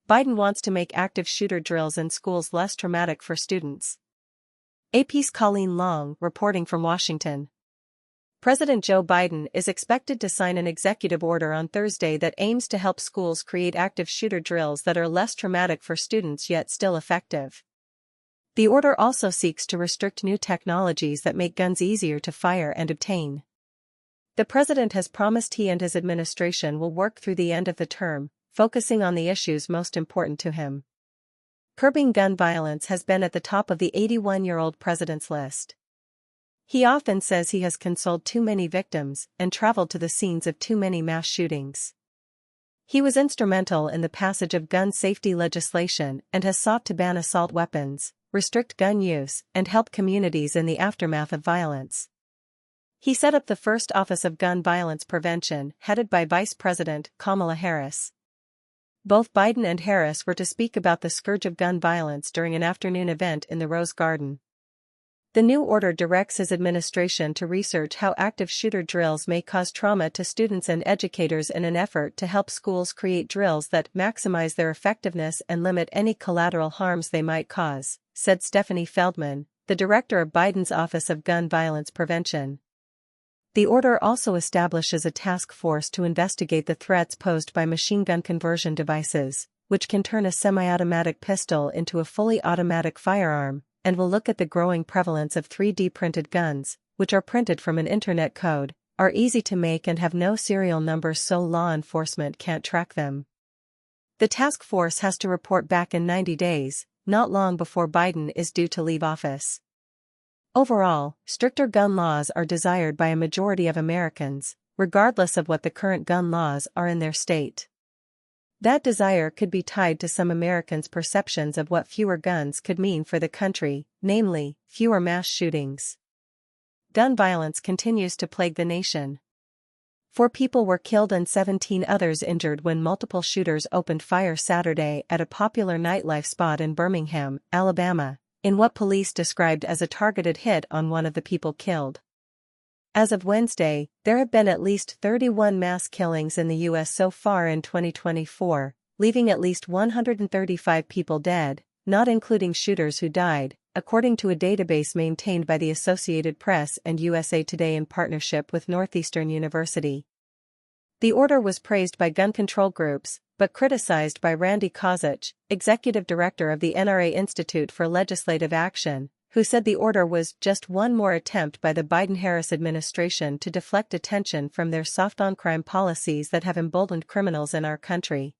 Biden wants to make active shooter drills in schools less traumatic for students. AP's Colleen Long, reporting from Washington. President Joe Biden is expected to sign an executive order on Thursday that aims to help schools create active shooter drills that are less traumatic for students yet still effective. The order also seeks to restrict new technologies that make guns easier to fire and obtain. The president has promised he and his administration will work through the end of the term, focusing on the issues most important to him. Curbing gun violence has been at the top of the 81-year-old president's list. He often says he has consoled too many victims and traveled to the scenes of too many mass shootings. He was instrumental in the passage of gun safety legislation and has sought to ban assault weapons, restrict gun use, and help communities in the aftermath of violence. He set up the first Office of Gun Violence Prevention, headed by Vice President Kamala Harris. Both Biden and Harris were to speak about the scourge of gun violence during an afternoon event in the Rose Garden. The new order directs his administration to research how active shooter drills may cause trauma to students and educators in an effort to help schools create drills that maximize their effectiveness and limit any collateral harms they might cause, said Stephanie Feldman, the director of Biden's Office of Gun Violence Prevention. The order also establishes a task force to investigate the threats posed by machine gun conversion devices, which can turn a semi-automatic pistol into a fully automatic firearm, and will look at the growing prevalence of 3D printed guns, which are printed from an internet code, are easy to make and have no serial numbers so law enforcement can't track them. The task force has to report back in 90 days, not long before Biden is due to leave office. Overall, stricter gun laws are desired by a majority of Americans, regardless of what the current gun laws are in their state. That desire could be tied to some Americans' perceptions of what fewer guns could mean for the country, namely, fewer mass shootings. Gun violence continues to plague the nation. 4 people were killed and 17 others injured when multiple shooters opened fire Saturday at a popular nightlife spot in Birmingham, Alabama, in what police described as a targeted hit on one of the people killed. As of Wednesday, there have been at least 31 mass killings in the U.S. so far in 2024, leaving at least 135 people dead, not including shooters who died, according to a database maintained by the Associated Press and USA Today in partnership with Northeastern University. The order was praised by gun control groups, but criticized by Randy Kozic, executive director of the NRA Institute for Legislative Action, who said the order was just one more attempt by the Biden-Harris administration to deflect attention from their soft-on-crime policies that have emboldened criminals in our country.